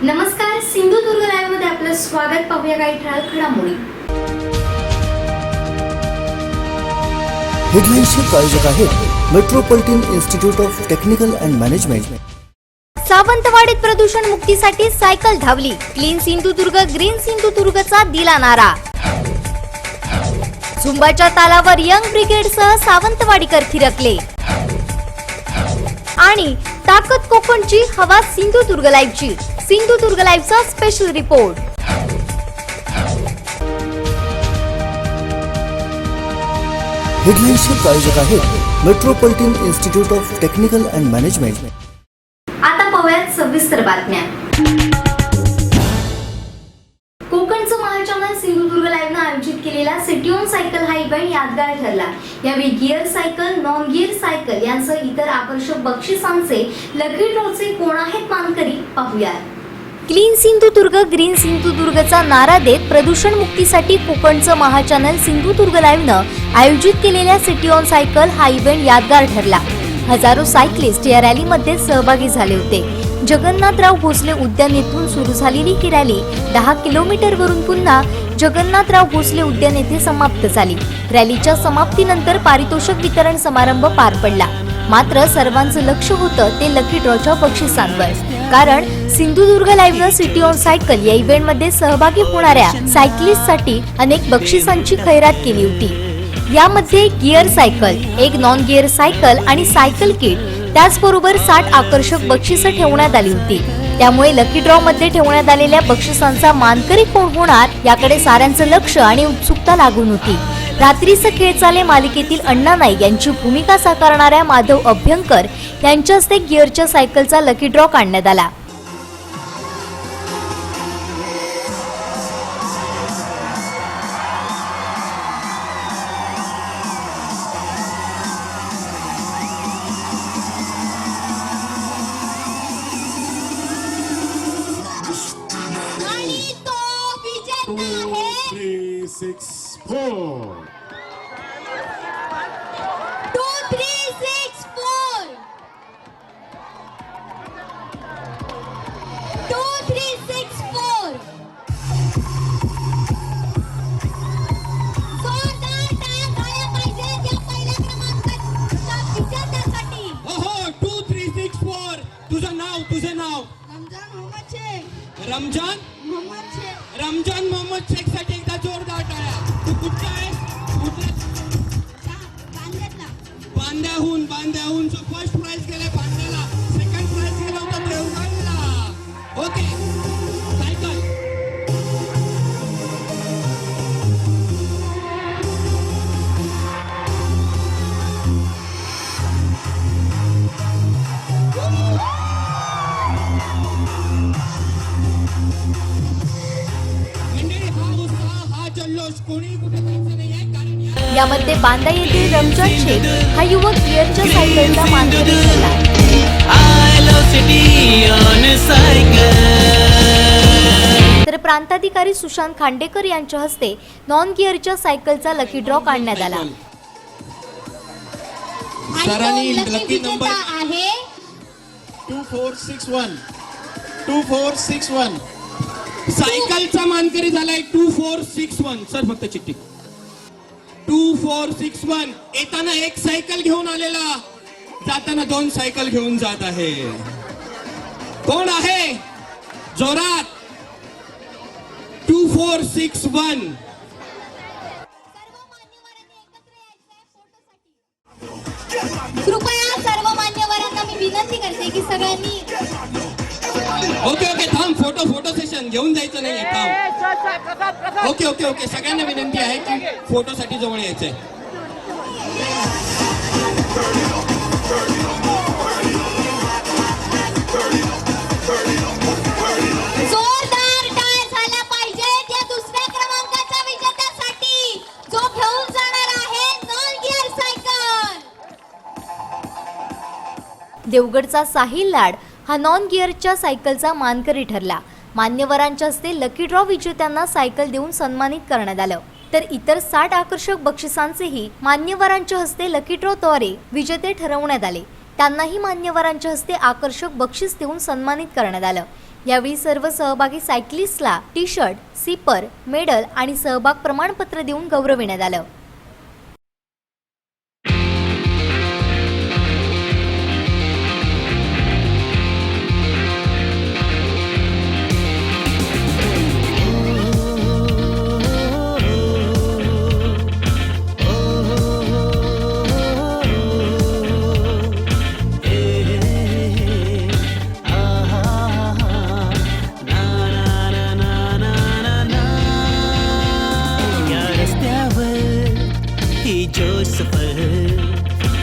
नमस्कार, सिंधुदुर्ग लाईव्ह मध्ये आपलं स्वागत. पाहूया काही ठळक घडामोडी. हेडलाईन्सचे प्रायोजक आहेत metropolitan institute of technical and management. सावंतवाडीत प्रदूषण मुक्तीसाठी सायकल धावली. क्लीन सिंधुदुर्ग, ग्रीन सिंधुदुर्गचा दिला नारा. झुंबाच्या तालावर यंग ब्रिगेडसह सावंतवाडीकर थिरकले. आणि ताकद कोकणची, हवा सिंधुदुर्ग लाईव्हची. सिंधुदुर्ग लाईव्हचा स्पेशल रिपोर्ट. हेडलाईन्सचे प्रायोजक आहेत metropolitan institute of technical and management. आता पाहूयात सविस्तर बातम्या. कोकणचं महाचॅनल सिंधुदुर्ग लाईव्हनं आयोजित केलेला सिटी ऑन सायकल हा इव्हेंट यादगार ठरला. यावेळी gear cycle, non gear cycle यांसह इतर आकर्षक बक्षिसांचे लकी ड्रॉचे कोण आहेत मानकरी पाहूयात. क्लीन सिंधुदुर्ग, ग्रीन सिंधुदुर्गचा नारा देत प्रदूषण मुक्तीसाठी कोकणचं महाचॅनल सिंधुदुर्ग लाईव्हनं आयोजित केलेल्या सिटी ऑन सायकल हा इव्हेंट यादगार ठरला. हजारो सायकलिस्ट या रॅलीमध्ये सहभागी झाले होते. जगन्नाथराव भोसले उद्यान येथून सुरू झालेली ही रॅली 10 किलोमीटरवरून पुन्हा जगन्नाथराव भोसले उद्यान येथे समाप्त झाली. रॅलीच्या समाप्तीनंतर पारितोषिक वितरण समारंभ पार पडला. मात्र सर्वांचं लक्ष होतं ते लकी ड्रॉच्या बक्षिसांवर, कारण सिंधुदुर्ग लाईव्हनं सिटी ऑन सायकल या इव्हेंटमध्ये सहभागी होणाऱ्या सायकलिस्टसाठी अनेक बक्षिसांची खैरात केली होती. यामध्ये गिअर सायकल, एक नॉन गिअर सायकल आणि सायकल किट, त्याचबरोबर 60 आकर्षक बक्षिसं ठेवण्यात आली होती. त्यामुळे लकी ड्रॉ मध्ये ठेवण्यात आलेल्या बक्षिसांचा मानकरी कोण होणार याकडे साऱ्यांचं लक्ष आणि उत्सुकता लागून होती. रात्रीचं खेळ चाले मालिकेतील अण्णा नाईक यांची भूमिका साकारणाऱ्या माधव अभ्यंकर यांच्या हस्ते गिअरच्या सायकलचा लकी ड्रॉ काढण्यात आला. आणि तो विजेता आहे 2364. 2364 2364. जोरदार टाळ्या झाल्या पाहिजेत या पहिल्या क्रमांकाच्या विजेत्यासाठी. ओहो 2364. तुझं नाव रमजान मोहम्मद शेख साठी एकदा जोरदार टाळ्या. तू कुठचा आहेस? बांद्याहून जो फर्स्ट प्राइज गेलाय बांद्याला, सेकंड प्राइज गेला होता देवगडला. ओके, सायकल यामध्ये बांदा येथील रमजान शेख हा युवक गिअरच्या सायकलचा मानकरी ठरला. तर प्रांताधिकारी सुशांत खांडेकर यांच्या हस्ते नॉन गिअरच्या सायकलचा लकी ड्रॉ काढण्यात आला. सरांनी आणि तो लकी नंबर आहे 2461. 2461 सायकलचा मानकरी झालाय 2461. सर फक्त चिठ्ठी 2461. येताना एक सायकल घेऊन आलेला, जाताना 2 सायकल घेऊन जात आहे. कोण आहे? जोरात 2461. कृपया सर्व मान्यवरांना मी विनंती करते की सगळ्यांनी ओके थांब, फोटो सेशन घेऊन जायचं नाहीये, थांब. ओके सगळ्यांना विनंती आहे की फोटोसाठी जवळ यायचंय. जोरदार टाळ्या झाल्या पाहिजेत या दुसऱ्या क्रमांकाच्या विजेत्यासाठी, जो घेऊन जाणार आहे नॉन गिअर सायकल. देवगडचा साहिल लाड हा नॉन गिअरच्या सायकलचा मानकरी ठरला. मान्यवरांच्या हस्ते लकी ड्रॉ विजेत्यांना सायकल देऊन सन्मानित करण्यात आलं. तर इतर 60 आकर्षक बक्षिसांचेही मान्यवरांच्या हस्ते लकी ड्रॉद्वारे विजेते ठरवण्यात आले. त्यांनाही मान्यवरांच्या हस्ते आकर्षक बक्षीस देऊन सन्मानित करण्यात आलं. यावेळी सर्व सहभागी सायकलिस्टला टी शर्ट, सिपर, मेडल आणि सहभाग प्रमाणपत्र देऊन गौरविण्यात आलं.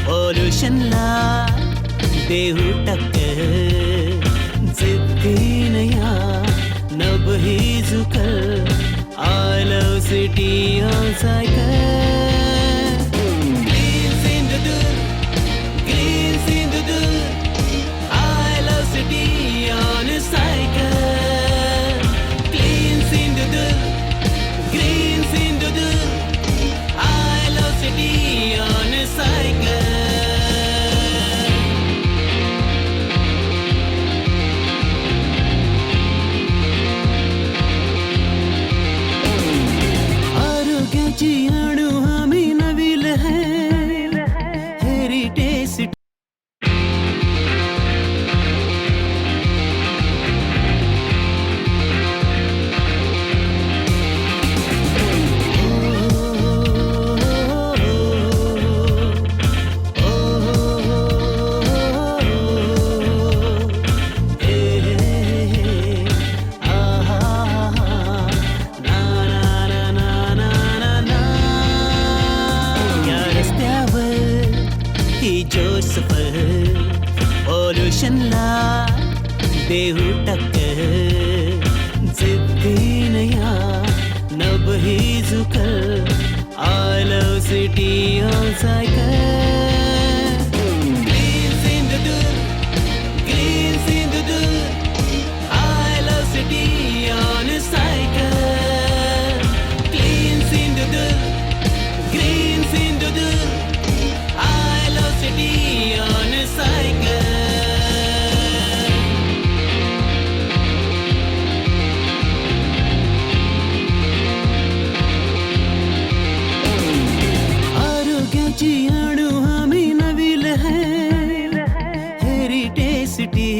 पॉल्युशनला देऊ टक्कर जिद्दीन या नभही झुकल I love city on cycle green Sindhudurg I love city on cycle green Sindhudurg I love city on cycle. अणु हमें नवील है हेरिटेज सिटी. पॉल्युशनला देऊ टक्कर जिद्दीन या नभही झुकल I love city on cycle green Sindhudurg I love city on cycle green Sindhudurg I love city on cycle. अणु हमें नवील है हेरिटेज सिटी.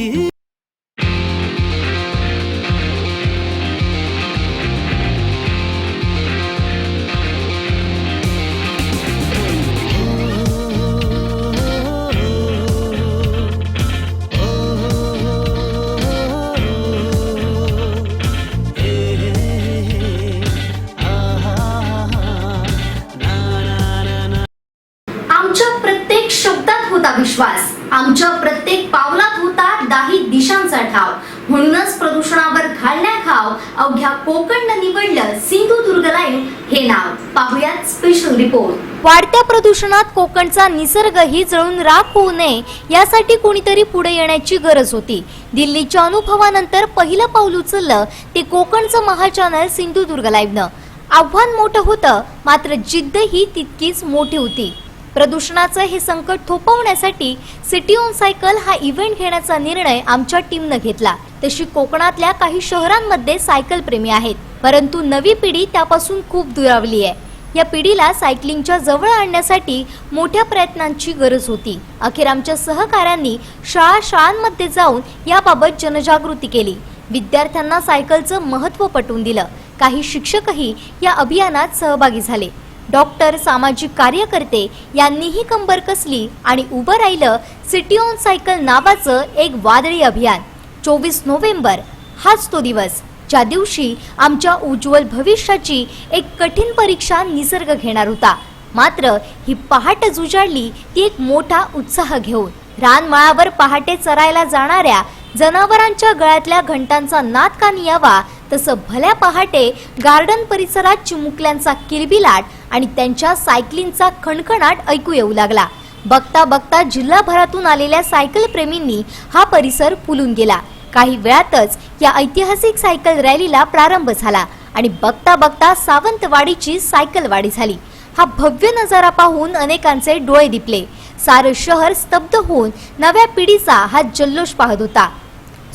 विश्वास आमच्या प्रत्येक पावलात होता दाही दिशांचा ठाव. म्हणूनच प्रदूषणावर घालण्याखाव अवघ्या कोकणनं निवडलं सिंधुदुर्ग लाईव्ह हे नाव. पाहुयात स्पेशल रिपोर्ट. वाढत्या प्रदूषणात कोकणचा निसर्गही जळून राख होऊ नये यासाठी कोणीतरी पुढे येण्याची गरज होती. दिल्लीच्या अनुभवानंतर पहिलं पाऊल उचललं ते कोकणचं महाचॅनल सिंधुदुर्ग लाईव्हनं. आव्हान मोठं होतं, मात्र जिद्द ही तितकीच मोठी होती. प्रदूषणाचं हे संकट थोपवण्यासाठी सिटी ऑन सायकल हा इव्हेंट घेण्याचा निर्णय आमच्या टीमनं घेतला. तशी कोकणातल्या काही शहरांमध्ये सायकल प्रेमी आहेत, परंतु नवी पिढी त्यापासून खूप दुरावली आहे. या पिढीला सायकलिंगच्या जवळ आणण्यासाठी मोठ्या प्रयत्नांची गरज होती. अखेर आमच्या सहकाऱ्यांनी शाळांमध्ये जाऊन याबाबत जनजागृती केली. विद्यार्थ्यांना सायकलचं महत्त्व पटवून दिलं. काही शिक्षकही या अभियानात सहभागी झाले. डॉक्टर, सामाजिक कार्यकर्ते यांनीही कंबर कसली आणि उभं राहिलं सिटी ऑन सायकल नावाचं एक वादळी अभियान. 24 नोव्हेंबर हाच तो दिवस ज्या दिवशी आमच्या उज्ज्वल भविष्याची एक कठीण परीक्षा निसर्ग घेणार होता. मात्र ही पहाट जुजाडली ती एक मोठा उत्साह घेऊन. रानमाळावर पहाटे चरायला जाणाऱ्या जनावरांच्या गळ्यातल्या घंटांचा नाद कानी यावा तसं भल्या पहाटे गार्डन परिसरात चिमुकल्यांचा किलबिलाट आणि त्यांच्या सायकलिंगचा खणखणाट ऐकू येऊ लागला. बघता बघता जिल्हाभरातून आलेल्या सायकल प्रेमींनी हा परिसर फुलून गेला. काही वेळातच या ऐतिहासिक सायकल रॅलीला प्रारंभ झाला आणि बघता बघता सावंतवाडीची सायकल वाडी झाली. हा भव्य नजारा पाहून अनेकांचे डोळे दिपले. सारं शहर स्तब्ध होऊन नव्या पिढीचा हा जल्लोष पाहत होता.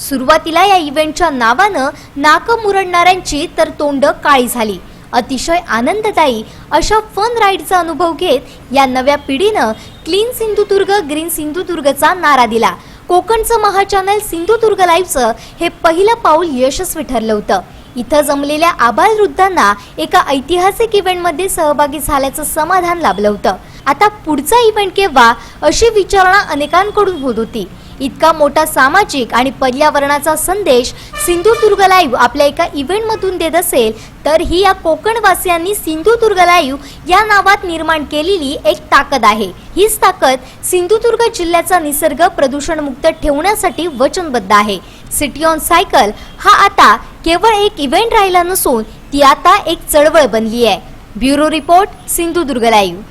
सुरुवातीला या इव्हेंटच्या नावानं नाक मुरडणाऱ्यांची तर तोंड काळी झाली. अतिशय आनंददायी अशा फन राईडचा अनुभव घेत या नव्या पिढीनं क्लीन सिंधुदुर्ग ग्रीन सिंधुदुर्गचा नारा दिला. कोकणचं महाचॅनल सिंधुदुर्ग लाईव्हचं हे पहिलं पाऊल यशस्वी ठरलं होतं. इथं जमलेल्या आबालवृद्धांना एका ऐतिहासिक इव्हेंटमध्ये सहभागी झाल्याचं समाधान लाभलं होतं. आता पुढचा इव्हेंट केव्हा अशी विचारणा अनेकांकडून होत होती. इतका मोठा सामाजिक आणि पर्यावरणाचा संदेश सिंधुदुर्ग लाईव्ह आपल्या एका इव्हेंटमधून देत असेल तर ही या कोकणवासियांनी सिंधुदुर्ग लाईव्ह या नावात निर्माण केलेली एक ताकद आहे. हीच ताकद सिंधुदुर्ग जिल्ह्याचा निसर्ग प्रदूषणमुक्त ठेवण्यासाठी वचनबद्ध आहे. सिटी ऑन सायकल हा आता केवळ एक इव्हेंट राहिला नसून ती आता एक चळवळ बनली आहे. Bureau report, Sindhudurg live.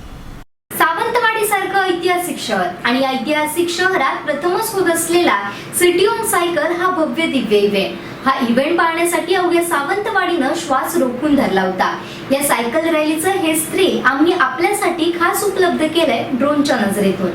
Sawantwadi सारखं ऐतिहासिक शहर आणि ऐतिहासिक शहरात प्रथमच होत असलेला सिटी ऑन सायकल हा भव्य दिव्य इव्हेंट. हा इव्हेंट पाहण्यासाठी अवघ्या सावंतवाडीनं श्वास रोखून धरला होता. या सायकल रॅलीचं हे थ्रिल आम्ही आपल्यासाठी खास उपलब्ध केलंय ड्रोनच्या नजरेतून.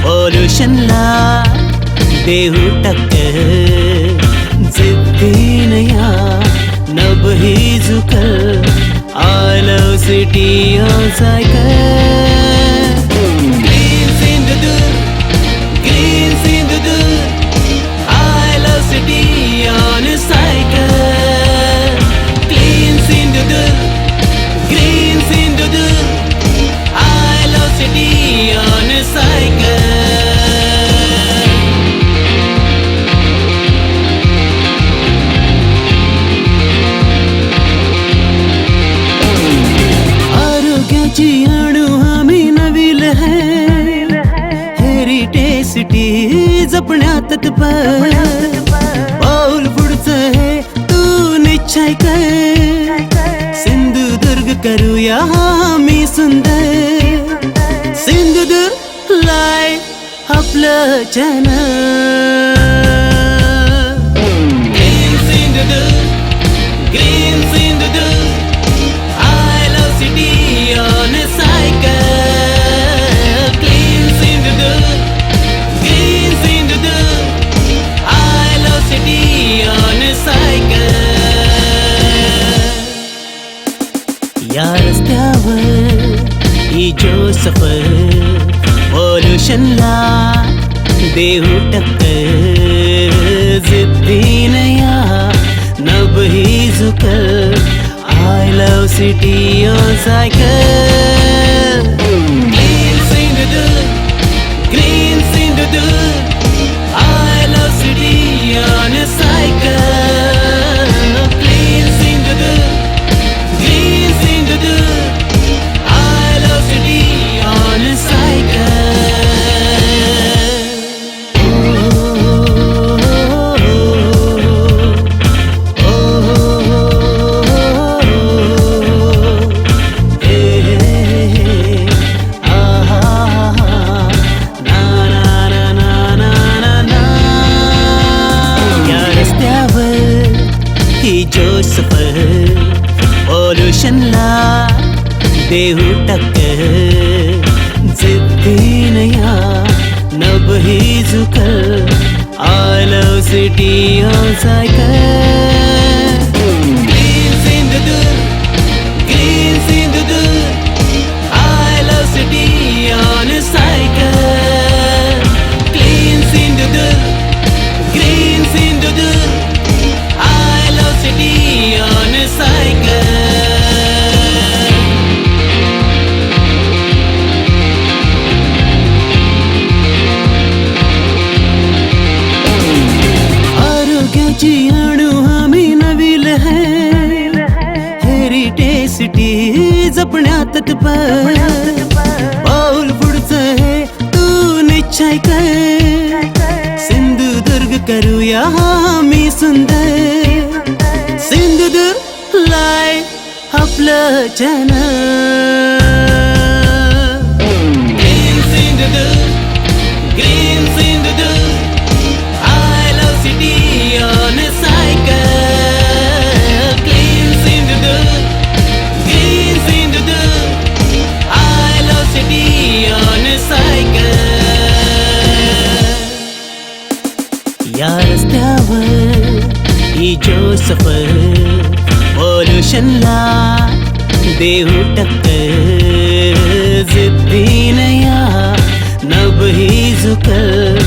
पॉल्युशनला देऊ टक्कर, जिद्दीन या नभही झुकल. I love city on cycle. Green Sindhudurg, green Sindhudurg. I love city on cycle. Clean Sindhudurg, green Sindhudurg. I love city on cycle. अणु आम्ही नवील है, हेरिटेज सिटी जपण्यात पाऊल पुढचं हे तू निश्चय कर. सिंधुदुर्ग करूया आम्ही सुंदर. सिंधुदुर्ग लाईव्ह आपलं channel. Green Sindhudurg, green Sindhudurg. I love city on cycle. Clean Sindhudurg, green Sindhudurg. I love city on cycle. या रस्त्यावर ही जो सफर, पॉल्युशनला देऊ टक्कर. जिद्दीन या नभही झुकल. I love city on cycle. Green Sindhudurg, green Sindhudurg. I love city on a cycle. Green Sindhudurg, green Sindhudurg. I love city on a cycle. पॉल्युशनला देऊ टक्कर. जिद्दीन या नभही झुकल. I love city on cycle. Green Sindhudurg, green Sindhudurg. I love city on cycle. Clean Sindhudurg, green Sindhudurg. I love city on cycle. आरोग्याची अणु आम्ही नवील है, heritage city जपण्यात पाऊल पुढचं हे तू निश्चय कर. सिंधुदुर्ग करूया आम्ही सुंदर सिंधुदुर्ग लाईव्ह आपलं channel. Green Sindhudurg I love city on a cycle. Green Sindhudurg I love city on a cycle. या रस्त्यावर ही जो सफर पोल्युशनला देऊ टक्कर जिद्दीन या नभ ही झुकल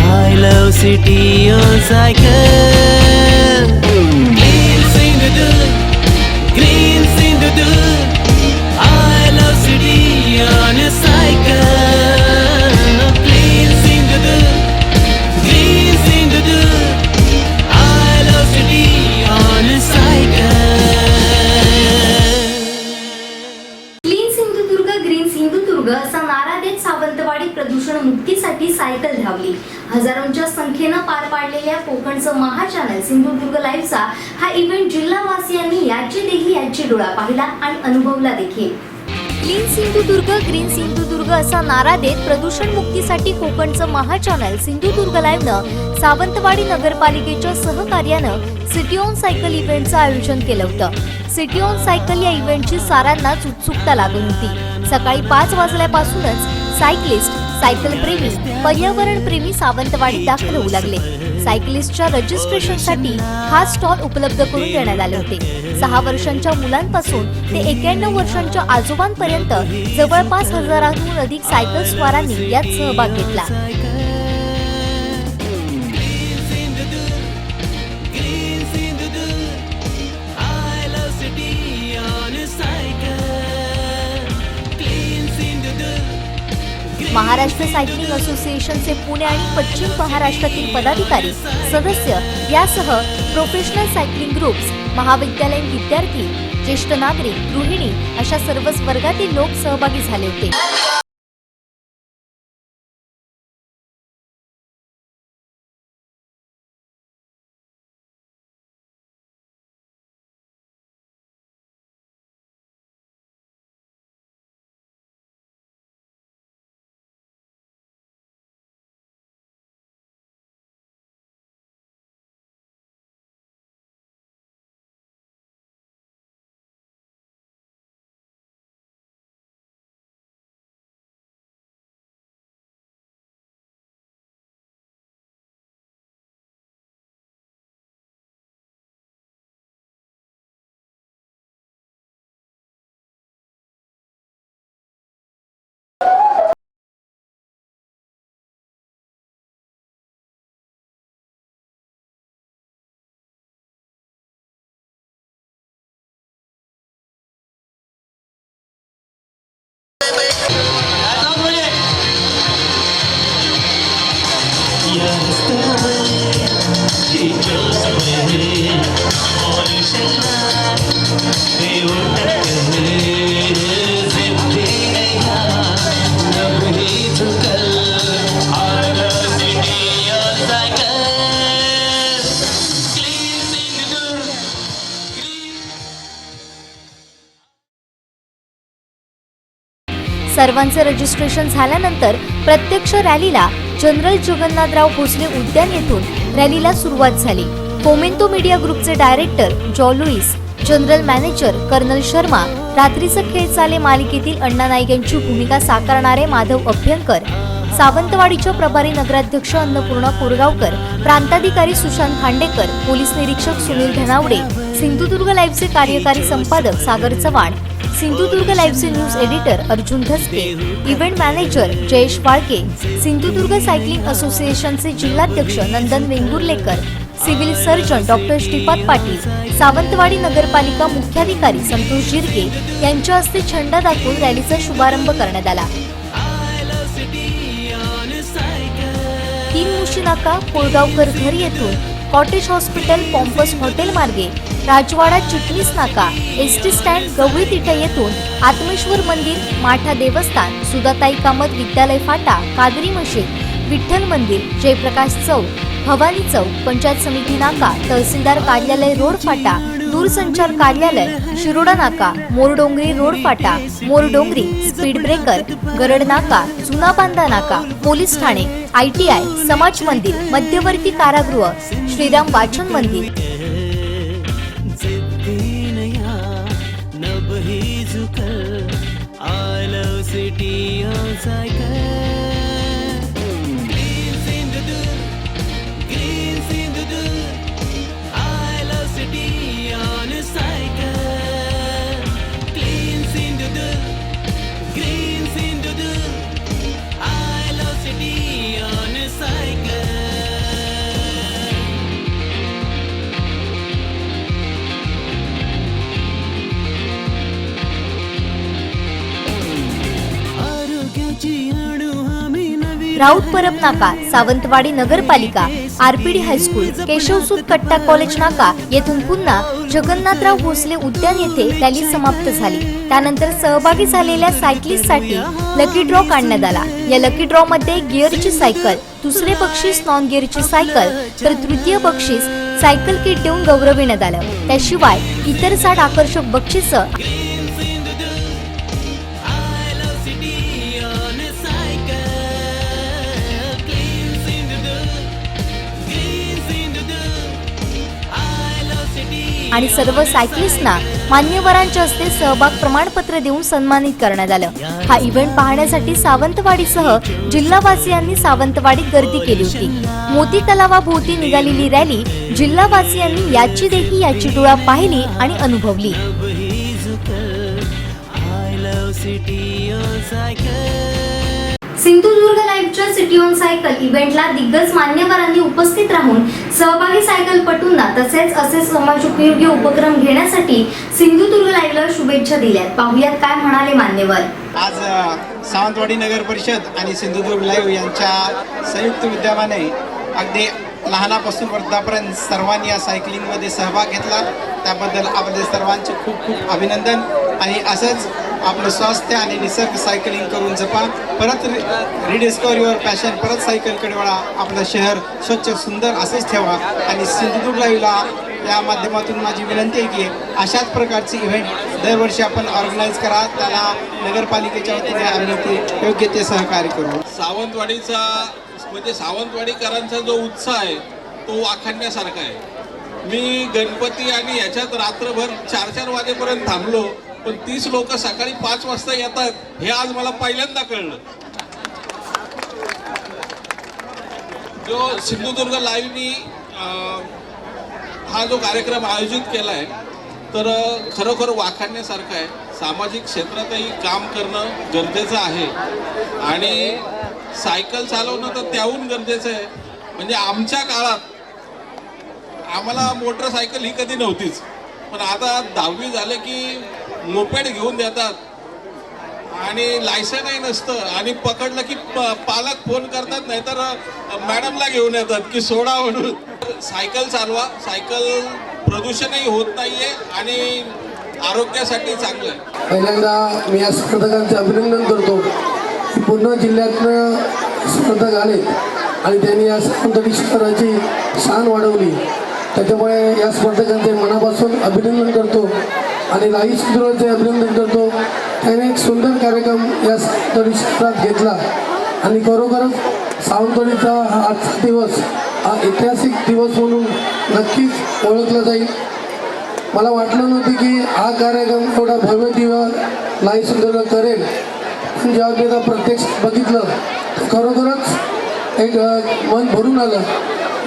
I love city on cycle. Green Sindhudurg I love city on a cycle. Green Sindhudurg I love city on a cycle. Clean Sindhudurg green Sindhudurg असा नारा देत सावंतवाडी प्रदूषण मुक्तीसाठी सायकल धावली. हजारोंच्या संख्येनं पार पाडलेल्या कोकणचं महाचॅनल सिंधुदुर्ग लाईव्हचा हा इव्हेंट जिल्हावासियांनी याची डोळा पाहिला आणि अनुभवला देखील. क्लीन सिंधुदुर्ग ग्रीन सिंधुदुर्ग असा नारा देत प्रदूषण मुक्तीसाठी कोकणचं महाचॅनल सिंधुदुर्ग लाईव्हनं सावंतवाडी नगरपालिकेच्या सहकार्यानं सिटी ऑन सायकल इव्हेंटचं आयोजन केलं होतं. सिटी ऑन सायकल या इव्हेंटची साऱ्यांनाच उत्सुकता लागून होती. सकाळी 5 वाजल्यापासूनच सायकलिस्ट, सायकल प्रेमी, पर्यावरण प्रेमी सावंतवाडीत दाखल होऊ लागले. सायकलिस्टच्या रजिस्ट्रेशनसाठी हा स्टॉल उपलब्ध करून देण्यात आले होते. 6 वर्षांच्या मुलांपासून ते 91 वर्षांच्या आजोबांपर्यंत जवळपास 1000हून अधिक सायकल स्वारांनी यात सहभाग घेतला. महाराष्ट्र सायकलिंग असोसिएशनचे पुणे आणि पश्चिम महाराष्ट्रातील पदाधिकारी, सदस्य यासह प्रोफेशनल सायकलिंग ग्रुप्स, महाविद्यालयीन विद्यार्थी, ज्येष्ठ नागरिक, गृहिणी अशा सर्वच वर्गातील लोक सहभागी झाले होते. सर्वांचे रजिस्ट्रेशन झाल्यानंतर प्रत्यक्ष रॅलीला जनरल जगन्नाथराव भोसले उद्यान येथून रॅलीला सुरुवात झाली. फोमेंतो मीडिया ग्रुपचे डायरेक्टर जॉ लुईस, जनरल मॅनेजर कर्नल शर्मा, रात्रीचं खेळ चाले मालिकेतील अण्णा नाईक यांची भूमिका साकारणारे माधव अभ्यंकर, सावंतवाडीच्या प्रभारी नगराध्यक्ष अन्नपूर्णा कोरगावकर, प्रांताधिकारी सुशांत खांडेकर, पोलीस निरीक्षक सुनील धनावडे, सिंधुदुर्ग लाईव्हचे कार्यकारी संपादक सागर चव्हाण, सिंधुदुर्ग लाईव्हचे news editor Arjun Dhaske, event manager Jayesh Walke, Sindhudurg cycling असोसिएशनचे जिल्हाध्यक्ष Nandan Vengurlekar, civil surgeon doctor Shripad Patil, Sawantwadi नगरपालिका मुख्याधिकारी संतोष जिरगे यांच्या हस्ते झेंडा दाखवून रॅलीचा शुभारंभ करण्यात आला. 3 मुशी नाका, कोळगावकर घर येथून कॉटेज हॉस्पिटल, पॉम्पस हॉटेल मार्गे राजवाडा चिटणीस नाका, एसटी स्टँड, गवळी तिठा येथून आत्मेश्वर मंदिर, माठा देवस्थान, सुधाताई कामत विद्यालय फाटा, कादरी मशीद, विठ्ठल मंदिर, जयप्रकाश चौक, भवानी चौक, पंचायत समिती नाका, तहसीलदार कार्यालय रोड फाटा, दूरसंचार कार्यालय, शिरोडा नाका, मोरडोंगरी रोड फाटा, मोरडोंगरी, स्पीड ब्रेकर, गरड नाका, जुना बांधा नाका, पोलीस ठाणे, ITI, समाज मंदिर, मध्यवर्ती कारागृह, श्रीराम वाचन मंदिर, जिद्दीनया नभही झुकल I love city on cycle Green Sindhudurg Green Sindhudurg I love city on a cycle Clean Sindhudurg Green Sindhudurg I love city on a cycle आरोग्याची अणू हमी नवी राऊत परब नाका, सावंतवाडी नगरपालिका, RPD हायस्कूल, केशवसूत कट्टा कॉलेज नाका येथून पुन्हा जगन्नाथराव भोसले उद्यान येथे रॅली समाप्त झाली. त्यानंतर सहभागी झालेल्या सायकलिस्टसाठी लकी ड्रॉ काढण्यात आला. या लकी ड्रॉ मध्ये गिअरची सायकल, दुसरे बक्षीस नॉन गिअरची सायकल तर तृतीय बक्षीस सायकल किट देऊन गौरविण्यात आलं. त्याशिवाय इतर 60 आकर्षक बक्षिसं Green Sindhudurg I love city on a cycle Clean Sindhudurg Green Sindhudurg I love city आणि सर्व सायकलिस्टना मान्यवरांच्या हस्ते सहभाग प्रमाणपत्र देऊन सन्मानित करण्यात आलं. हा इव्हेंट पाहण्यासाठी सावंतवाडीसह जिल्हावासियांनी सावंतवाडीत गर्दी केली होती. मोती तलावाभोवती निघालेली रॅली जिल्हावासियांनी याची देखी याची डोळा पाहिली आणि अनुभवली. नभही झुकल I love city on cycle Sindhudurg लाईव्हच्या सिटी ऑन सायकल इव्हेंटला दिग्गज मान्यवरांनी उपस्थित राहून सहभागी सायकलपटूंना तसेच असे समाजोपयोगी उपक्रम घेण्यासाठी सिंधुदुर्ग लाईव्हला शुभेच्छा दिल्यात. पाहुयात काय म्हणाले मान्यवर. आज सावंतवाडी नगर परिषद आणि सिंधुदुर्ग लाईव्ह यांच्या संयुक्त विद्यमाने अगदी लहानापासून वृद्धापर्यंत सर्वांनी या सायकलिंगमध्ये सहभाग घेतला. त्याबद्दल आपले सर्वांचे खूप खूप अभिनंदन. आणि असंच आपलं स्वास्थ्य आणि निसर्ग सायकलिंग करून जपा. परत रिडिस्कवर युअर पॅशन, परत सायकलकडे वळा. आपलं शहर स्वच्छ सुंदर असंच ठेवा. आणि सिंधुदुर्ग लाईव्हला या माध्यमातून माझी विनंती आहे की अशाच प्रकारचे इव्हेंट दरवर्षी आपण ऑर्गनाईज करा. त्याला नगरपालिकेच्या वतीने आम्ही ते योग्य ते सहकार्य करू. सावंतवाडीचा म्हणजे सावंतवाडीकरांचा जो उत्साह आहे तो वाखाणण्यासारखा आहे. मी गणपती आणि याच्यात रात्रभर 4-4 वाजेपर्यंत थांबलो, पण 30 लोक सकाळी 5 वाजता येतात हे आज मला पहिल्यांदा कळलं. जो सिंधुदुर्ग लाईव्हनी हा जो कार्यक्रम आयोजित केला आहे तर खरोखर वाखाणण्यासारखं आहे. सामाजिक क्षेत्रातही काम करणं गरजेचं आहे आणि सायकल चालवणं तर त्याहून गरजेचं आहे. म्हणजे आमच्या काळात आम्हाला मोटरसायकल ही कधी नव्हतीच, पण आता 10वी झालं की मोपेड घेऊन देतात आणि लायसनही नसतं आणि पकडलं की पालक फोन करतात, नाहीतर मॅडमला घेऊन येतात की सोडा म्हणून. सायकल चालवा, सायकल प्रदूषणही होत नाहीये आणि आरोग्यासाठी चांगलं आहे. पहिल्यांदा मी या स्पर्धकांचे अभिनंदन करतो की पूर्ण जिल्ह्यातनं स्पर्धक आले आणि त्यांनी या सावंतवाडी शहराची शान वाढवली. त्याच्यामुळे या स्पर्धकांचे मनापासून अभिनंदन करतो आणि लाईव्ह सुद्राचे अभिनंदन करतो. त्याने एक सुंदर कार्यक्रम या सावंतवाडी शहरात घेतला आणि खरोखरच सावंतवाडीचा हा आजचा दिवस हा ऐतिहासिक दिवस म्हणून नक्कीच ओळखला जाईल. मला वाटलं नव्हतं की हा कार्यक्रम थोडा भव्य दिवस लाईव्ह सुंदर करेल, पण जेव्हा मी प्रत्यक्ष बघितलं तर खरोखरच एक मन भरून आलं.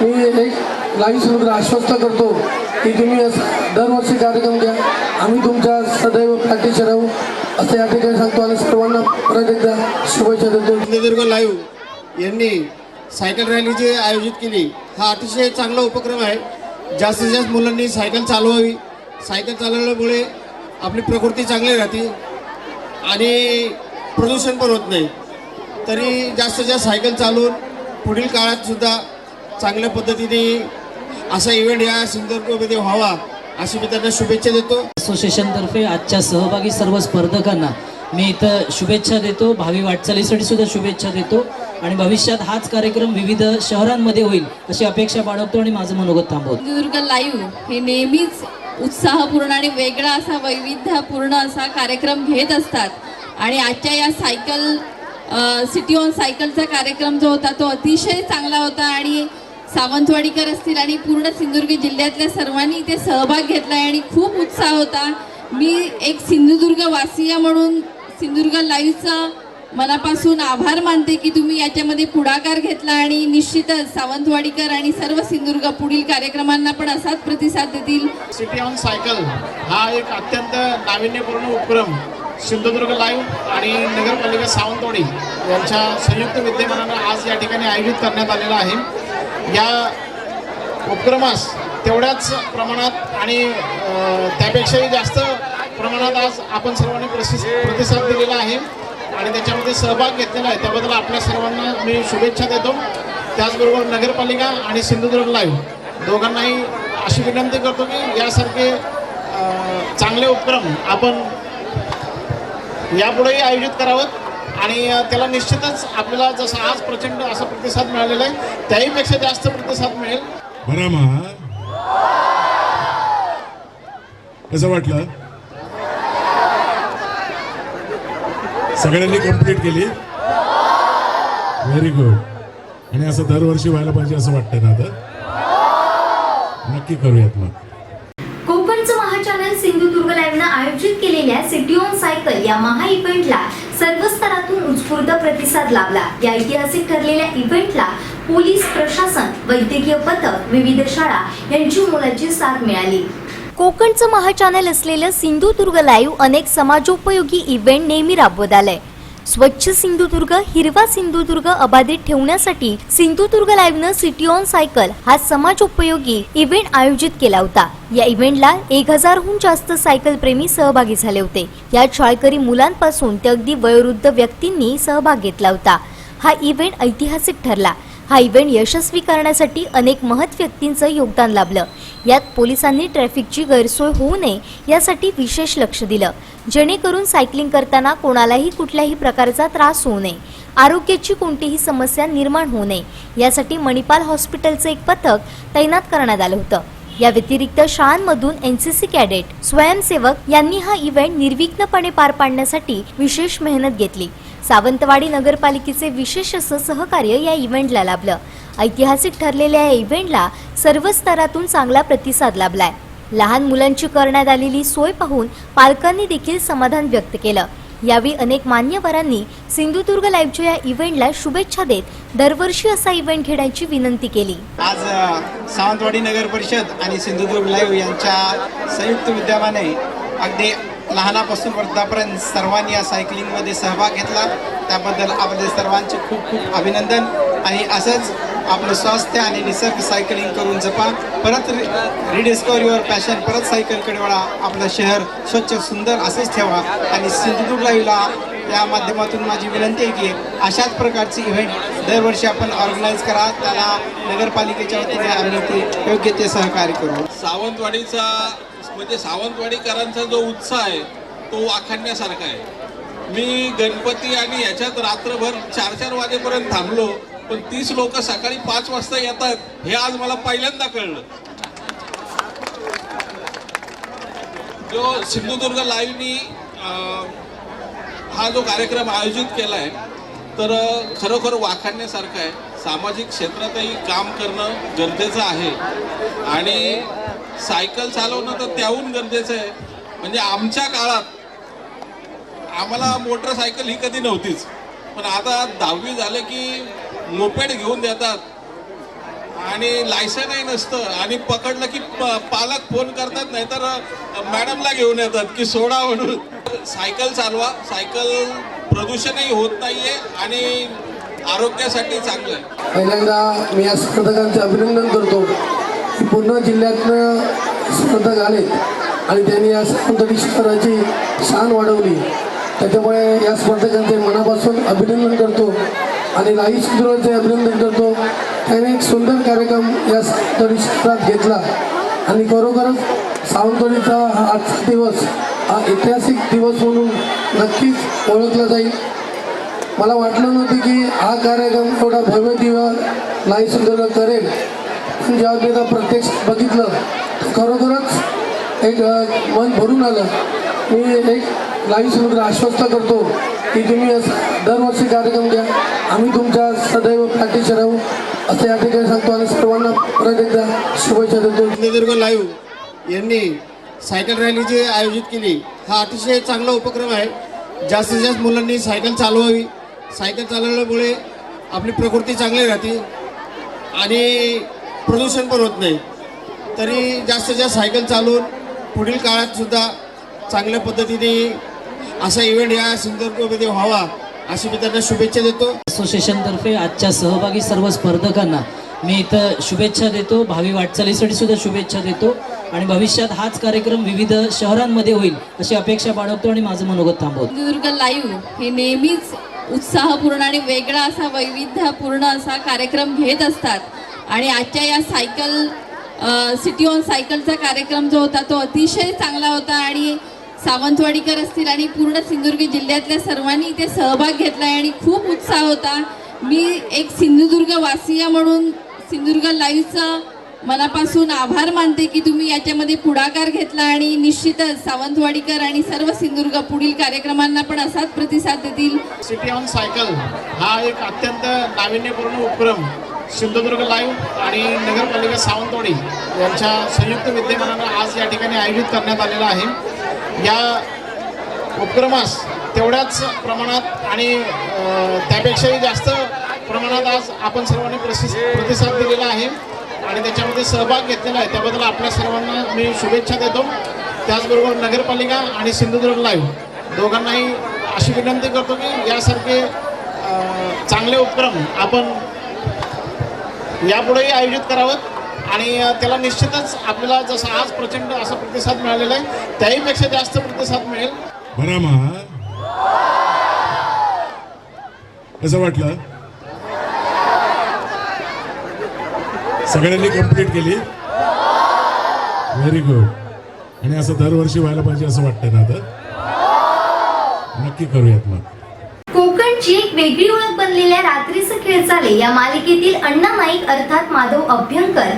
मी एक लाईव्ह सुंदर आश्वस्त करतो की तुम्ही दरवर्षी कार्यक्रम घ्या, आम्ही तुमच्या सदैव पाठीशी राहू असं या ठिकाणी सांगतो आणि सर्वांना परत एकदा शुभेच्छा देतो. सिंधुदुर्ग लाईव्ह यांनी सायकल रॅली जी आयोजित केली हा अतिशय चांगला उपक्रम आहे. जास्तीत जास्त मुलांनी सायकल चालवावी. सायकल चालवल्यामुळे आपली प्रकृती चांगली राहते आणि प्रदूषण पण होत नाही. तरी जास्तीत जास्त सायकल चालवून पुढील काळात सुद्धा चांगल्या पद्धतीने असा इव्हेंट या सिंधुदुर्गमध्ये व्हावा अशी मी त्यांना शुभेच्छा देतो. असोसिएशनतर्फे आजच्या सहभागी सर्व स्पर्धकांना मी इथं शुभेच्छा देतो. भावी वाटचालीसाठी सुद्धा शुभेच्छा देतो. आणि भविष्यात हाच कार्यक्रम विविध शहरांमध्ये होईल अशी अपेक्षा बाळगतो आणि माझं मनोगत थांबवतो. सिंधुदुर्ग लाईव्ह हे नेहमीच उत्साहपूर्ण आणि वेगळा असा वैविध्यपूर्ण असा कार्यक्रम घेत असतात आणि आजच्या या सायकल सिटी ऑन सायकलचा कार्यक्रम जो होता तो अतिशय चांगला होता आणि सावंतवाडीकर असतील आणि पूर्ण सिंधुदुर्ग जिल्ह्यातल्या सर्वांनी इथे सहभाग घेतला आहे आणि खूप उत्साह होता. मी एक सिंधुदुर्ग वासीय म्हणून सिंधुदुर्ग लाईव्हचा मनापासून आभार मानते की तुम्ही याच्यामध्ये पुढाकार घेतला आणि निश्चितच सावंतवाडीकर आणि सर्व सिंधुदुर्ग पुढील कार्यक्रमांना पण असाच प्रतिसाद देतील. सिटी ऑन सायकल हा एक अत्यंत नाविन्यपूर्ण उपक्रम सिंधुदुर्ग लाईव्ह आणि नगरपालिका सावंतवाडी यांच्या संयुक्त विद्यमानानं आज या ठिकाणी आयोजित करण्यात आलेला आहे. या उपक्रमास तेवढ्याच प्रमाणात आणि त्यापेक्षाही जास्त प्रमाणात आज आपण सर्वांनी प्रतिसाद दिलेला आहे आणि त्याच्यामध्ये सहभाग घेतलेला आहे. त्याबद्दल आपल्या सर्वांना मी शुभेच्छा देतो. त्याचबरोबर नगरपालिका आणि सिंधुदुर्ग लाईव्ह दोघांनाही अशी विनंती करतो की यासारखे चांगले उपक्रम आपण यापुढेही आयोजित करावं आणि त्याला निश्चितच आपल्याला जसं आज प्रचंड असा प्रतिसाद मिळालेला आहे त्याहीपेक्षा जास्त प्रतिसाद मिळेल. बरं कसं वाटलं? सगळ्यांनी कंप्लीट केली. Very good. आणि असं दरवर्षी व्हायला पाहिजे असं वाटतं ना? आता नक्की करूयात मग. कोकणचं महाचॅनल सिंधुदुर्ग लाईव्हनं आयोजित केलेल्या सिटी ऑन सायकल या महा इव्हेंटला सर्व स्तरातून उत्स्फूर्त प्रतिसाद लाभला. या ऐतिहासिक ठरलेल्या इव्हेंटला पोलीस प्रशासन, वैद्यकीय पथक, विविध शाळा यांची मोलाची साथ मिळाली. कोकणचं महाचॅनल असलेलं सिंधुदुर्ग लाईव्ह अनेक समाजोपयोगी इव्हेंट नेहमी राबवत आलंय. स्वच्छ सिंधुदुर्ग, हिरवा सिंधुदुर्ग अबाधित ठेवण्यासाठी सिंधुदुर्ग लाईव्हनं सिटी ऑन सायकल हा समाजोपयोगी इव्हेंट आयोजित केला होता. या इव्हेंटला 1000हून जास्त सायकल प्रेमी सहभागी झाले होते. यात शाळकरी मुलांपासून ते अगदी वयोवृद्ध व्यक्तींनी सहभाग घेतला होता. हा इव्हेंट ऐतिहासिक ठरला. हा इव्हेंट यशस्वी करण्यासाठी अनेक महत् व्यक्तींचं योगदान लाभलं. यात पोलिसांनी ट्रॅफिकची गैरसोय होऊ नये यासाठी विशेष लक्ष दिलं, जेणेकरून सायकलिंग करताना कोणालाही कुठल्याही प्रकारचा त्रास होऊ नये, आरोग्याची कोणतीही समस्या निर्माण होऊ नये यासाठी मणिपाल हॉस्पिटलचं एक पथक तैनात करण्यात आलं होतं. या व्यतिरिक्त शाळांमधून एनसीसी कॅडेट, स्वयंसेवक यांनी हा इव्हेंट निर्विघ्नपणे पार पाडण्यासाठी विशेष मेहनत घेतली. सावंतवाडी नगरपालिकेचे विशेष असं सहकार्य या इव्हेंटला लाभलं. ऐतिहासिक ठरलेल्या या इव्हेंटला सर्व स्तरातून चांगला प्रतिसाद लाभलाय. लहान मुलांची करण्यात आलेली सोय पाहून पालकांनी देखील समाधान व्यक्त केलं. यावेळी अनेक मान्यवरांनी सिंधुदुर्ग लाईव्हच्या या इव्हेंटला शुभेच्छा देत दरवर्षी असा इव्हेंट घेण्याची विनंती केली. आज सावंतवाडी नगर परिषद आणि सिंधुदुर्ग लाईव्ह यांच्या संयुक्त विद्यमाने अगदी लहानापासून वृद्धापर्यंत सर्वांनी या सायकलिंगमध्ये सहभाग घेतला. त्याबद्दल आपले सर्वांचे खूप खूप अभिनंदन आणि असंच आपलं स्वास्थ्य आणि निसर्ग सायकलिंग करून जपा. परत रिडिस्कवर युअर पॅशन, परत सायकलकडे वळा. आपलं शहर स्वच्छ सुंदर असंच ठेवा. आणि सिंधुदुर्ग लाईव्हला या माध्यमातून माझी विनंती आहे की अशाच प्रकारची इव्हेंट दरवर्षी आपण ऑर्गनाईज करा. त्याला नगरपालिकेच्या वतीने आम्ही ते योग्य ते सहकार्य करू. सावंतवाडीचा म्हणजे सावंतवाडीकरांचा जो उत्साह आहे तो वाखाणण्यासारखा आहे. मी गणपती आणि याच्यात रात्रभर 4-4 वाजेपर्यंत थांबलो, पण 30 लोक सकाळी 5 वाजता येतात हे आज मला पहिल्यांदा कळलं. जो सिंधुदुर्ग लाईव्हनी हा जो कार्यक्रम आयोजित केला आहे तर खरोखर वाखाणण्यासारखं आहे. सामाजिक क्षेत्रातही काम करणं गरजेचं आहे आणि सायकल चालवणं तर त्याहून गरजेचं आहे. म्हणजे आमच्या काळात आम्हाला मोटरसायकल ही कधी नव्हतीच, पण आता 10वी झालं की मोपेड घेऊन देतात आणि लायसनही नसतं आणि पकडलं की पालक फोन करतात, नाहीतर मॅडमला घेऊन येतात की सोडा म्हणून. सायकल चालवा, सायकल प्रदूषणही होत नाहीये आणि आरोग्यासाठी चांगलं आहे. पहिल्यांदा मी या स्पर्धकांचे अभिनंदन करतो की पूर्ण जिल्ह्यातनं स्पर्धक आलेत आणि त्यांनी या सावंतवाडी शहराची शान वाढवली. त्याच्यामुळे या स्पर्धकांचे मनापासून अभिनंदन करतो आणि लाईव्ह चित्रचे अभिनंदन करतो. त्याने एक सुंदर कार्यक्रम या सावंतवाडी शहरात घेतला आणि खरोखरच सावंतवाडीचा हा आजचा दिवस हा ऐतिहासिक दिवस म्हणून नक्कीच ओळखला जाईल. मला वाटलं नव्हतं की हा कार्यक्रम एवढा भव्य दिव्य नाही सुंदर करेल. पण जेव्हा मी आता प्रत्यक्ष बघितलं तर खरोखरच एक मन भरून आलं. मी एक लाईव्ह सुंदर आश्वस्त करतो की तुम्ही असं दरवर्षी कार्यक्रम घ्या, आम्ही तुमच्या सदैव पाठीशी राहू असं या ठिकाणी सांगतो आणि सर्वांना परत एकदा शुभेच्छा देतो. सिंधुदुर्ग लाईव्ह यांनी सायकल रॅली जी आयोजित केली हा अतिशय चांगला उपक्रम आहे. जास्तीत जास्त मुलांनी सायकल चालवावी. सायकल चालवल्यामुळे आपली प्रकृती चांगली राहते आणि प्रदूषण पण होत नाही. तरी जास्तीत जास्त सायकल चालवून पुढील काळात सुद्धा चांगल्या पद्धतीने असा इव्हेंट या सिंधुदुर्गमध्ये व्हावा अशी मी त्यांना शुभेच्छा देतो. असोसिएशनतर्फे आजच्या सहभागी सर्व स्पर्धकांना मी इथं शुभेच्छा देतो, भावी वाटचालीसाठी सुद्धा शुभेच्छा देतो आणि भविष्यात हाच कार्यक्रम विविध शहरांमध्ये होईल अशी अपेक्षा बाळगतो आणि माझं मनोगत थांबवतो. सिंधुदुर्ग लाईव्ह हे नेहमीच उत्साहपूर्ण आणि वेगळा असा वैविध्यपूर्ण असा कार्यक्रम घेत असतात आणि आजच्या या सायकल सिटी ऑन सायकलचा कार्यक्रम जो होता तो अतिशय चांगला होता आणि सावंतवाडीकर असतील आणि पूर्ण सिंधुदुर्ग जिल्ह्यातल्या सर्वांनी इथे सहभाग घेतला आहे आणि खूप उत्साह होता. मी एक सिंधुदुर्ग वासीय म्हणून सिंधुदुर्ग लाईव्हचं मनापासून आभार मानते की तुम्ही याच्यामध्ये पुढाकार घेतला आणि निश्चितच सावंतवाडीकर आणि सर्व सिंधुदुर्ग पुढील कार्यक्रमांना पण असाच प्रतिसाद देतील. सिटी ऑन सायकल हा एक अत्यंत नाविन्यपूर्ण उपक्रम सिंधुदुर्ग लाईव्ह आणि नगरपालिका सावंतवाडी यांच्या संयुक्त विद्यमानानं आज या ठिकाणी आयोजित करण्यात आलेला आहे. या उपक्रमास तेवढ्याच प्रमाणात आणि त्यापेक्षाही जास्त प्रमाणात आज आपण सर्वांनी प्रतिसाद दिलेला आहे आणि त्याच्यामध्ये सहभाग घेतलेला आहे. त्याबद्दल आपल्या सर्वांना मी शुभेच्छा देतो. त्याचबरोबर नगरपालिका आणि सिंधुदुर्ग लाईव्ह दोघांनाही अशी विनंती करतो की यासारखे चांगले उपक्रम आपण यापुढेही आयोजित करावं आणि त्याला निश्चितच आपल्याला जसं आज प्रचंड असा प्रतिसाद मिळालेला आहे त्याहीपेक्षा जास्त प्रतिसाद मिळेल. बरं मग कसं वाटलं? सगळ्यांनी कंप्लीट केली. Very good. आणि असं दरवर्षी व्हायला पाहिजे असं वाटतं ना? आता नक्की करूयात मग. कोकणची एक वेगळी ओळख बनलेल्या रात्रीचे खेळ चाले या मालिकेतील अण्णा नाईक अर्थात माधव अभ्यंकर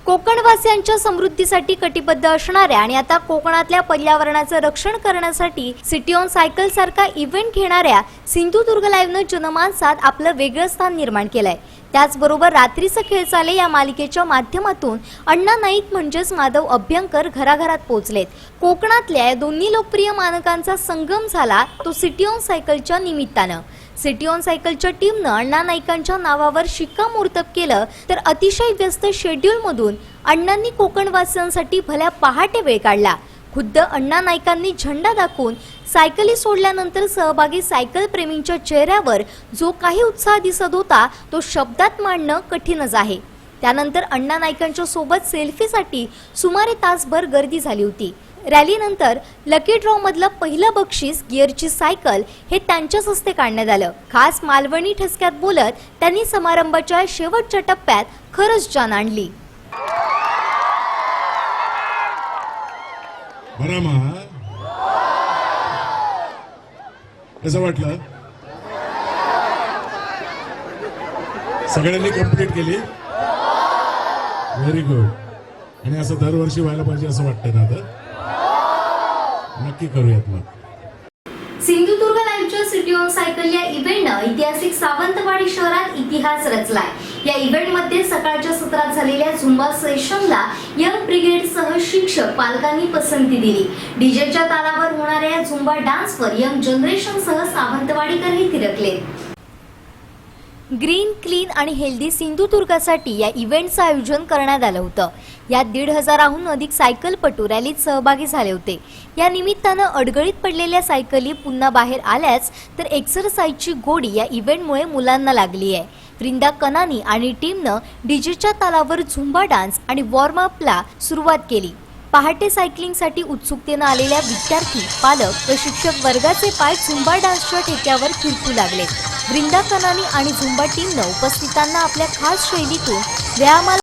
कोकणवासियांच्या समृद्धीसाठी कटिबद्ध असणाऱ्या आणि आता कोकणातल्या पर्यावरणाचं रक्षण करण्यासाठी सिटी ऑन सायकल सारखा इव्हेंट घेणाऱ्या सिंधुदुर्ग लाईव्हनं जनमानसात आपलं वेगळं स्थान निर्माण केलंय. त्याचबरोबर रात्रीचं खेळ चाले या मालिकेच्या माध्यमातून अण्णा नाईक म्हणजेच माधव अभ्यंकर घराघरात पोहोचलेत. कोकणातल्या या दोन्ही लोकप्रिय मानकांचा संगम झाला तो सिटी ऑन सायकलच्या निमित्तानं. सिटी ऑन सायकलच्या टीमनं अण्णा नाईकांच्या नावावर शिक्कामोर्तब केलं तर अतिशय व्यस्त शेड्यूलमधून अण्णांनी कोकणवासियांसाठी भल्या पहाटे वेळ काढला. खुद्द अण्णा नाईकांनी झेंडा दाखवून सायकली सोडल्यानंतर सहभागी सायकल प्रेमींच्या चेहऱ्यावर जो काही उत्साह दिसत होता तो शब्दात मांडणं कठीणच आहे. त्यानंतर अण्णा नाईकांच्या सोबत सेल्फीसाठी सुमारे तासभर गर्दी झाली होती. रॅलीनंतर लकी ड्रॉ मधलं पहिलं बक्षीस गिअरची सायकल हे त्यांच्याच हस्ते काढण्यात आलं. खास मालवणी ठसक्यात बोलत त्यांनी समारंभाच्या शेवटच्या टप्प्यात खरंच जान आणली. बरं मग कसं वाटलं? सगळ्यांनी कंप्लीट केली. Very good. आणि असं दरवर्षी व्हायला पाहिजे असं वाटतं ना? आता नक्की करूयात मग. सिंधुदुर्ग लाईव्हच्या सिटी ऑन सायकल या इव्हेंटनं ऐतिहासिक सावंतवाडी शहरात इतिहास रचलाय. या इव्हेंटमध्ये सकाळच्या सत्रात झालेल्या झुंबा सेशनला यंग ब्रिगेडसह शिक्षक पालकांनी पसंती दिली. डीजेच्या तालावर होणाऱ्या या झुंबा डान्सवर यंग जनरेशनसह सावंतवाडीकरही थिरकले. ग्रीन, क्लीन आणि हेल्दी सिंधुदुर्गासाठी या इव्हेंटचं आयोजन करण्यात आलं होतं. यात 1,500हून अधिक सायकलपटू रॅलीत सहभागी झाले होते. या निमित्तानं अडगळीत पडलेल्या सायकली पुन्हा बाहेर आल्याच तर एक्सरसाइजची गोडी या इव्हेंटमुळे मुलांना लागली आहे. वृंदा कनानी आणि टीमनं डीजेच्या तालावर झुंबा डान्स आणि वॉर्मअपला सुरुवात केली. पहाटे सायकलिंगसाठी उत्सुकतेनं आलेल्या विद्यार्थी, पालक, प्रशिक्षक वर्गाचे पाय झुंबा डान्सच्या ठेक्यावर फिरकू लागले. वृंदा कनानी आणि झुंबा टीमनं उपस्थितांना आपल्या खास शैलीतून व्यायामाला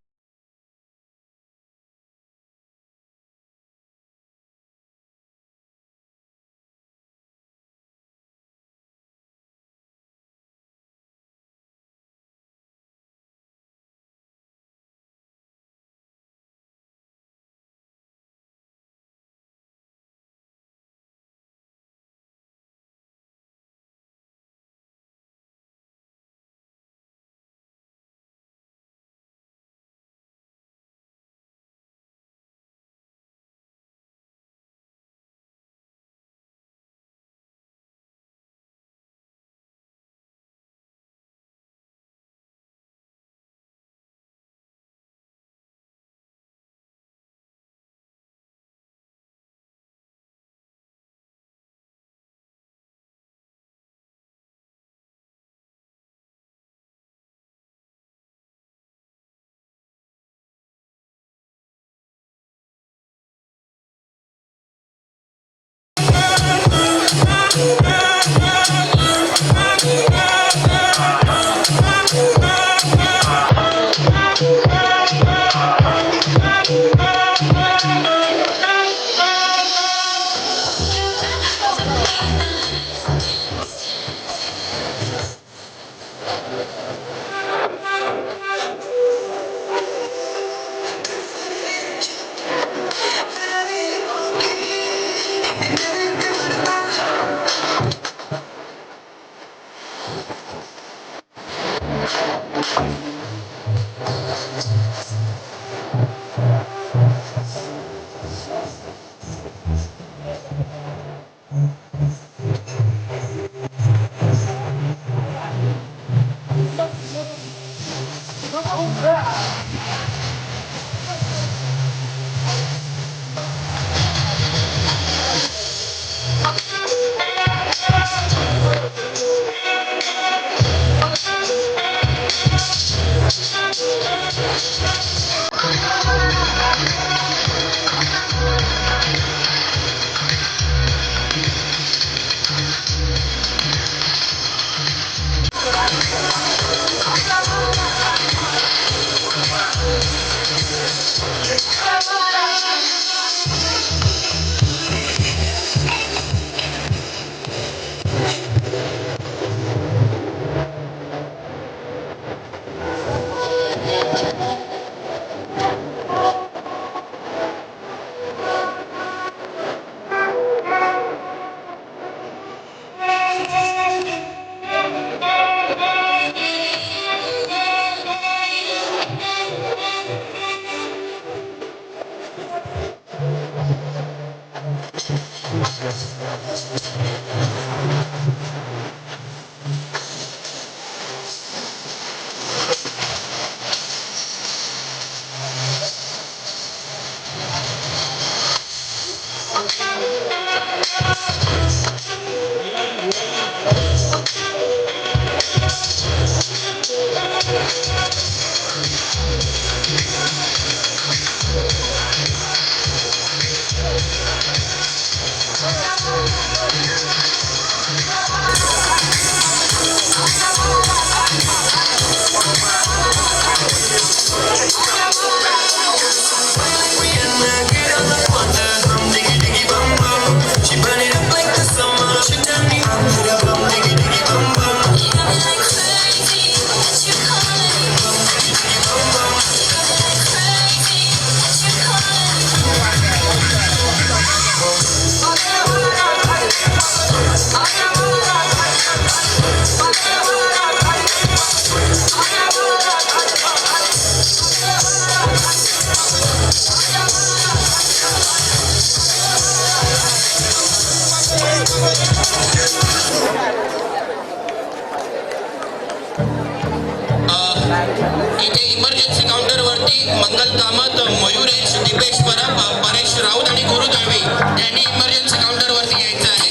इथे इमर्जन्सी काउंटरवरती मंगल कामत, मयुरेश, दीपेश परब, परेश राऊत आणि गुरु दळवी यांनी इमर्जन्सी काउंटरवरती यायचं आहे.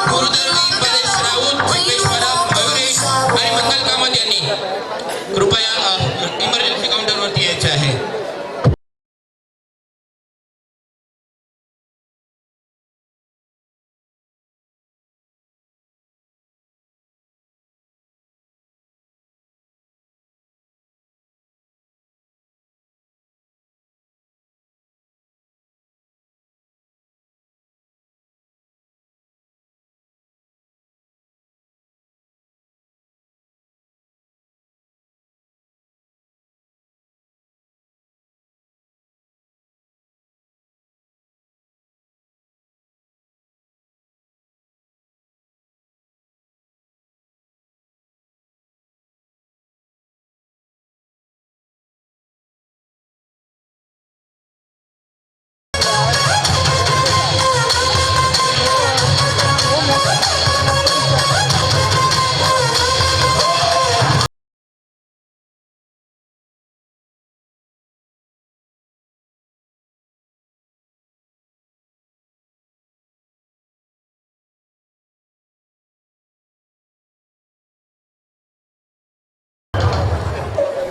गुरु दळवी, परेश राऊत, दीपेश परब, मयुरेश आणि मंगल कामत यांनी कृपया इमर्जन्सी काउंटरवरती यायचं आहे.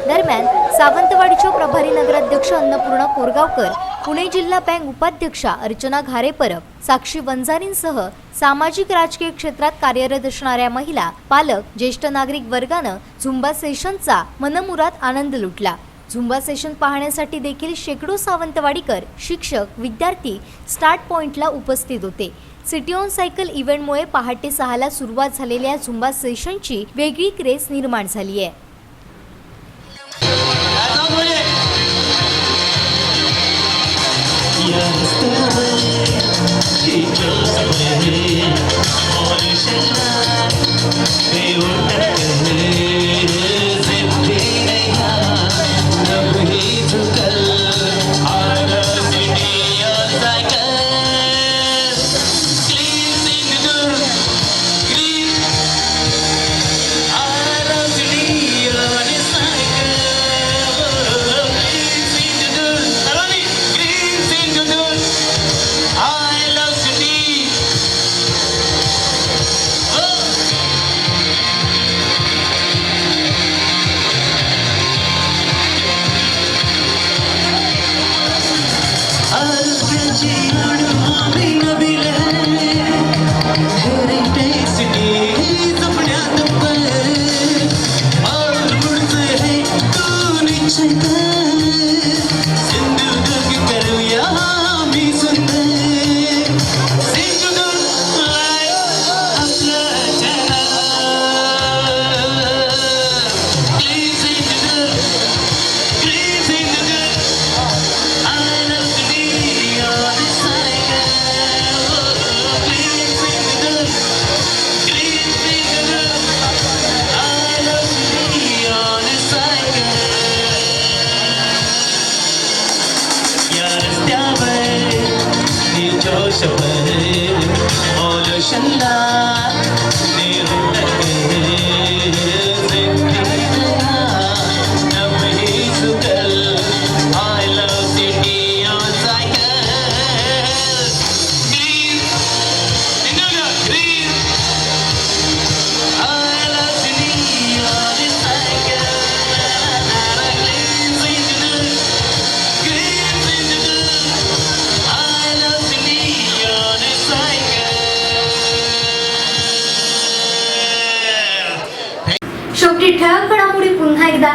दरम्यान सावंतवाडीच्या प्रभारी नगराध्यक्ष अन्नपूर्णा कोरगावकर, पुणे जिल्हा बँक उपाध्यक्षा अर्चना घारे परब, साक्षी वंजारींसह सामाजिक राजकीय क्षेत्रात कार्यरत असणाऱ्या महिला, पालक, ज्येष्ठ नागरिक वर्गानं झुंबा सेशनचा मनमुराद आनंद लुटला. झुंबा सेशन पाहण्यासाठी देखील शेकडो सावंतवाडीकर, शिक्षक, विद्यार्थी स्टार्ट पॉइंटला उपस्थित होते. सिटी ऑन सायकल इव्हेंटमुळे पहाटे 6ला सुरुवात झालेल्या झुंबा सेशनची वेगळी क्रेज निर्माण झाली आहे. रस्त्यावर जोश Chanda I love city on cycle. Green, green. I love city on a cycle. I love city on a cycle. शेवटी ठळक घडामोडी पुन्हा एकदा.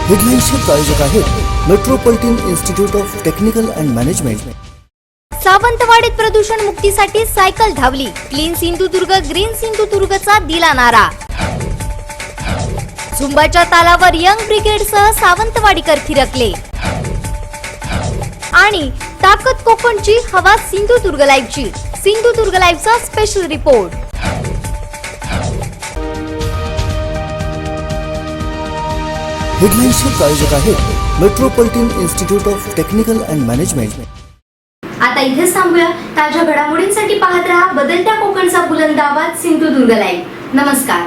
हेडलाईन्सचे प्रायोजक आहेत metropolitan institute of technical and management. सावंतवाडीत प्रदूषण मुक्तीसाठी सायकल धावली. क्लीन सिंधुदुर्ग ग्रीन सिंधुदुर्गचा दिला नारा. झुंबाच्या तालावर यंग ब्रिगेडसह सावंतवाडीकर थिरकले. आणि ताकद कोकणची, हवा सिंधुदुर्ग लाईव्हची. सिंधुदुर्ग लाईव्हचा स्पेशल रिपोर्ट. हेडलाईन्सचे प्रायोजक आहेत metropolitan institute of technical and management. आता इथेच थांबूया. ताज्या घडामोडींसाठी पाहत रहा बदलत्या कोकणचा बुलंद आवाज सिंधुदुर्ग लाईव्ह. नमस्कार.